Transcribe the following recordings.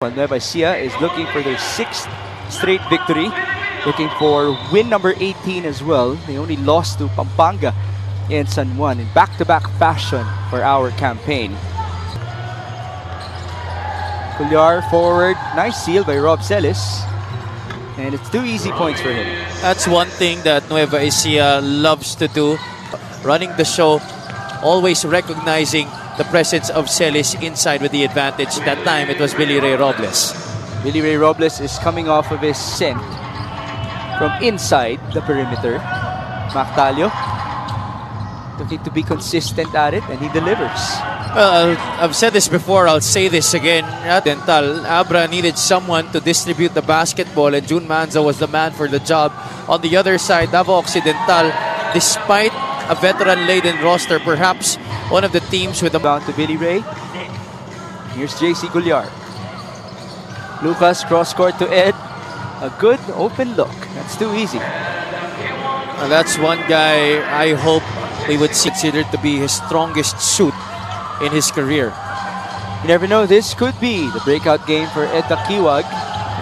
Nueva Ecija is looking for their 6th straight victory, looking for win number 18 as well. They only lost to Pampanga in San Juan in back-to-back fashion for our campaign. Cullar forward, nice seal by Rob Celis, and it's 2 easy points for him. That's one thing that Nueva Ecija loves to do, running the show, always recognizing the presence of Celis inside with the advantage. That time it was Billy Ray Robles. Billy Ray Robles is coming off of his sent from inside the perimeter. Mactalio looking to be consistent at it, and he delivers. Well, I've said this before, I'll say this again. Occidental, Abra needed someone to distribute the basketball, and June Manzo was the man for the job. On the other side, Davao Occidental, despite a veteran-laden roster, perhaps one of the teams with the bound to Billy Ray. Here's JC Cullar. Lucas cross court to Ed. A good open look. That's too easy. That's one guy I hope we would see considered to be his strongest suit in his career. You never know, this could be the breakout game for Ed Takiwag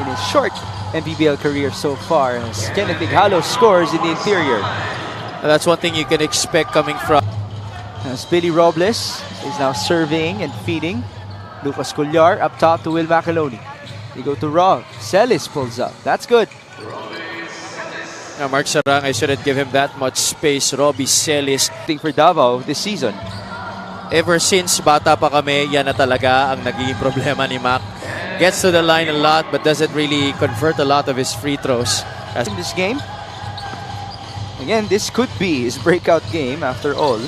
in his short Mpbl career so far, as Kenneth Ighalo scores in the interior. That's one thing you can expect coming from. As Billy Robles is now surveying and feeding. Lucas Cullar up top to Will Macaloni. They go to Rob. Celis pulls up. That's good. Now Mark Sarang, I shouldn't give him that much space. Robbie Celis. Thing for Davao this season. Ever since bata pa kami, yan na talaga ang naging problema ni Mac. Gets to the line a lot but doesn't really convert a lot of his free throws. In this game, again, this could be his breakout game after all.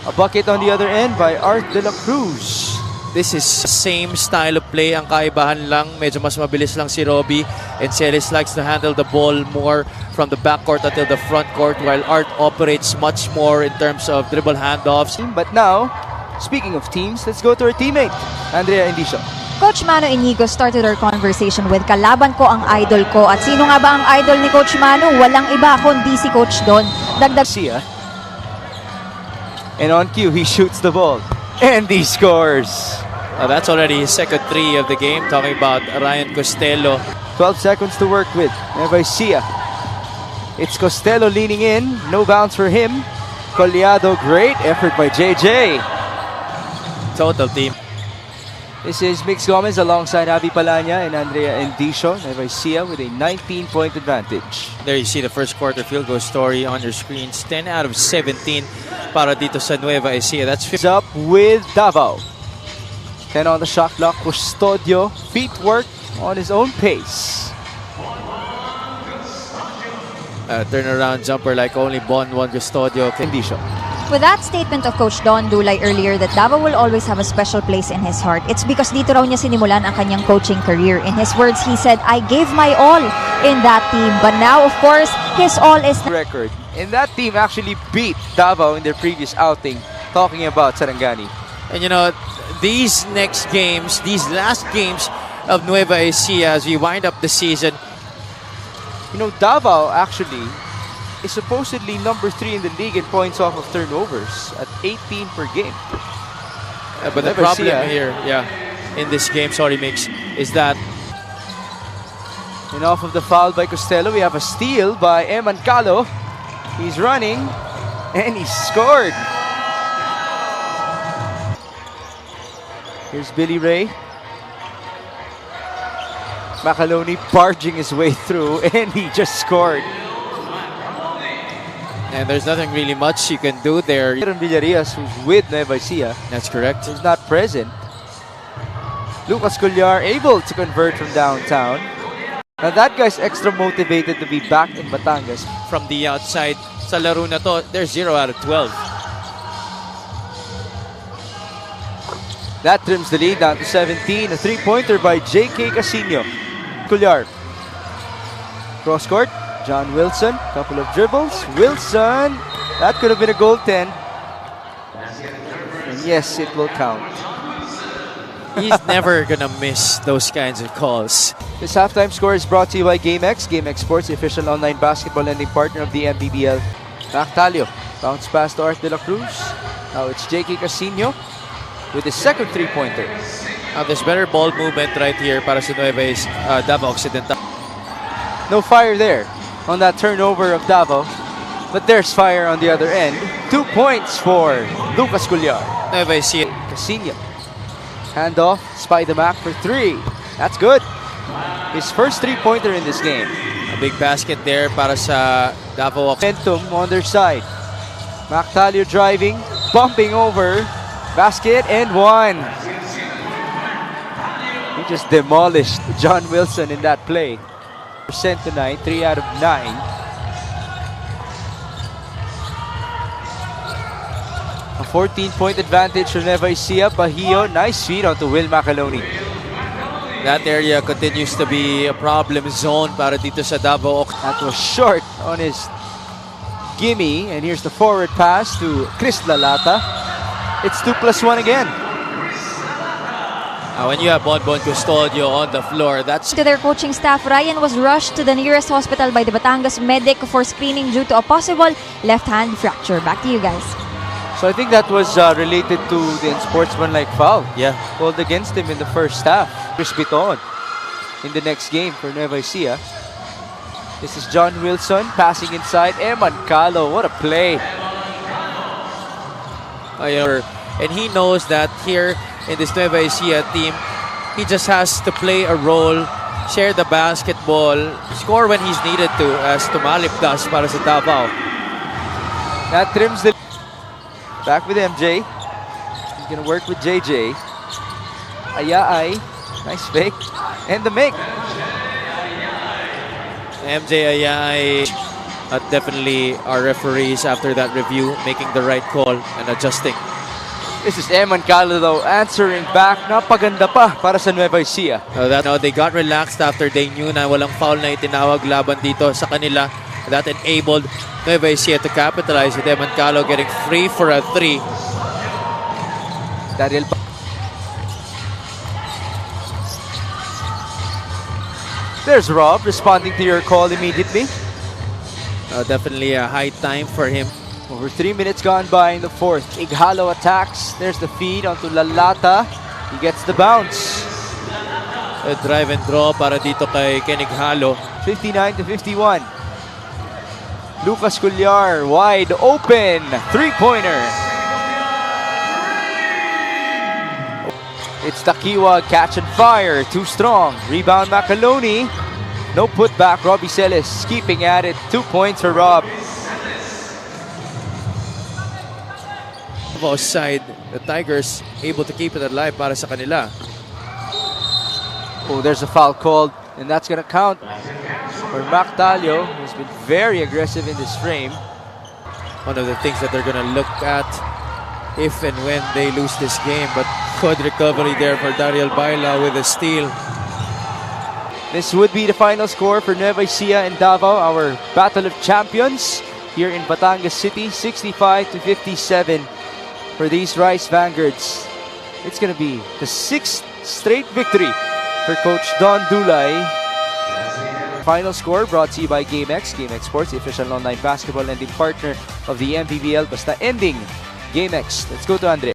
A bucket on the other end by Art de la Cruz. This is same style of play. Ang kaibahan lang, medyo mas mabilis lang si Robbie. And Celis likes to handle the ball more from the backcourt until the front court, while Art operates much more in terms of dribble handoffs. But now, speaking of teams, let's go to our teammate, Andrea Indisio. Coach Mano Inigo started our conversation with kalaban ko ang idol ko. At sino nga ba ang idol ni Coach Mano? Walang iba kundi si Coach Don. Dagdag siya. And on cue, he shoots the ball. And he scores. That's already his second 3 of the game. Talking about Ryan Costello. 12 seconds to work with. Nueva Ecija. It's Costello leaning in. No bounce for him. Collado, great effort by JJ. Total team. This is Mix Gomez alongside Javi Palanya and Andrea Indisio. Nueva Ecija with a 19-point advantage. There you see the first quarter field goal story on your screens. 10 out of 17 para dito sa Nueva Ecija. That's up with Davao. 10 on the shot clock. Custodio, feet work on his own pace. Turnaround jumper like only Bon Juan Custodio. Indisio. With that statement of Coach Don Dulay earlier that Davao will always have a special place in his heart, it's because dito raw niya sinimulan ang kanyang coaching career. In his words, he said, I gave my all in that team. But now, of course, his all is... record. And that team actually beat Davao in their previous outing, talking about Sarangani. And you know, these next games, these last games of Nueva Ecija as we wind up the season. You know, Davao actually is supposedly number 3 in the league in points off of turnovers at 18 per game. But the problem here, in this game, sorry Mix, is that... And off of the foul by Costello, we have a steal by Eman Calo. He's running, and he scored. Here's Billy Ray. Macaloni barging his way through, and he just scored. And there's nothing really much you can do there. Aaron Villarias, who's with Nueva Ecija, that's correct, is not present. Lucas Cullar able to convert from downtown. Now that guy's extra motivated to be back in Batangas. From the outside, sa laro na to, they're 0 out of 12. That trims the lead down to 17. A 3-pointer by J.K. Casino. Cullar. Cross court. John Wilson. Couple of dribbles. Wilson. That could have been a goaltend. And yes, it will count. He's never gonna miss those kinds of calls. This halftime score is brought to you by GameX. GameX Sports, the official online basketball lending partner of the Mpbl. Mactalio. Bounce pass to Art de la Cruz. Now it's J.K. Casino with his second 3-pointer. There's better ball movement right here para sa Davao Occidental. No fire there on that turnover of Davao. But there's fire on the other end. 2 points for Lucas Cullar. Nueva Ecija. Casino. Handoff. Spy the Mac for 3. That's good. His first 3-pointer in this game. A big basket there para sa Davao Occidental. Momentum on their side. Mactalio driving. Bumping over. Basket and 1. He just demolished John Wilson in that play. Percent tonight, 3 out of 9. A 14-point advantage for Nueva Ecija. Bahio, nice feed onto Will Macaloni. That area continues to be a problem zone para dito sa Davao. That was short on his gimme. And here's the forward pass to Chris Lalata. It's 2+1 again. When you have Bonbon Custodio on the floor, that's To their coaching staff, Ryan was rushed to the nearest hospital by the Batangas medic for screening due to a possible left hand fracture. Back to you guys. So I think that was related to the unsportsmanlike foul called against him in the first half. Chris Biton in the next game for Nueva Ecija. This is John Wilson passing inside. Eman Calo, what a play. and he knows that here in this Nueva Ecija team, he just has to play a role, share the basketball, score when he's needed to, as Tumalip does para sa Davao. That trims the... Back with MJ. He's gonna work with JJ. Ayaay. Nice fake. And the make. MJ Ayay, definitely our referees after that review making the right call and adjusting. This is Eman Calo though answering back. Napaganda pa para sa Nueva Ecija. They got relaxed after they knew na walang foul na itinawag laban dito sa kanila. That enabled Nueva Ecija to capitalize with Eman Calo getting free for a 3. Daryl. There's Rob responding to your call immediately. Definitely a high time for him. Over 3 minutes gone by in the fourth. Ighalo attacks. There's the feed onto Lalata. He gets the bounce. A drive and draw para dito kay Kenighalo. 59-51. Lucas Cullar wide open. 3-pointer. It's Takiwa catch and fire. Too strong. Rebound Macaloni. No putback. Robbie Celis keeping at it. 2 points for Rob. Side, the Tigers able to keep it alive para sa kanila. Oh, there's a foul called, and that's gonna count for Mactalio, who's been very aggressive in this frame. One of the things that they're gonna look at if and when they lose this game, but good recovery there for Dariel Baila with a steal. This would be the final score for Nueva Ecija and Davao, our Battle of Champions here in Batangas City, 65-57 for these Rice Vanguards. It's going to be the 6th straight victory for Coach Don Dulay. Final score brought to you by GameX. GameX Sports, the official online basketball lending partner of the Mpbl. Basta ending GameX. Let's go to Andre.